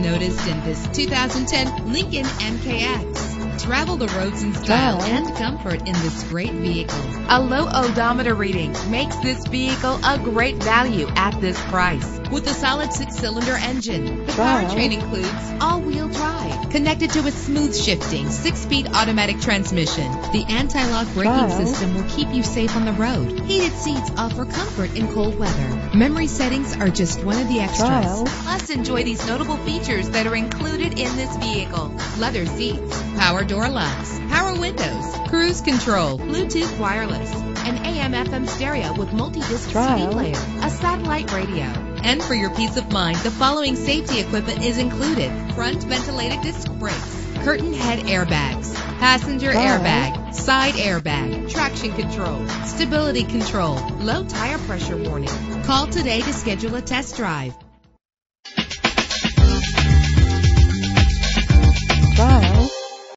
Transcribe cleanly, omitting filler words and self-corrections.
noticed in this 2010 Lincoln MKX. Travel the roads in style and comfort in this great vehicle. A low odometer reading makes this vehicle a great value at this price. With a solid 6-cylinder engine, the powertrain includes all-wheel drive, connected to a smooth shifting 6-speed automatic transmission. The anti-lock braking system will keep you safe on the road. Heated seats offer comfort in cold weather. Memory settings are just one of the extras. Plus, enjoy these notable features that are included in this vehicle: leather seats, power door locks, power windows, cruise control, Bluetooth wireless, an AM/FM stereo with multi-disc CD player, a satellite radio. And for your peace of mind, the following safety equipment is included: front ventilated disc brakes, curtain head airbags, passenger airbag, side airbag, traction control, stability control, low tire pressure warning. Call today to schedule a test drive.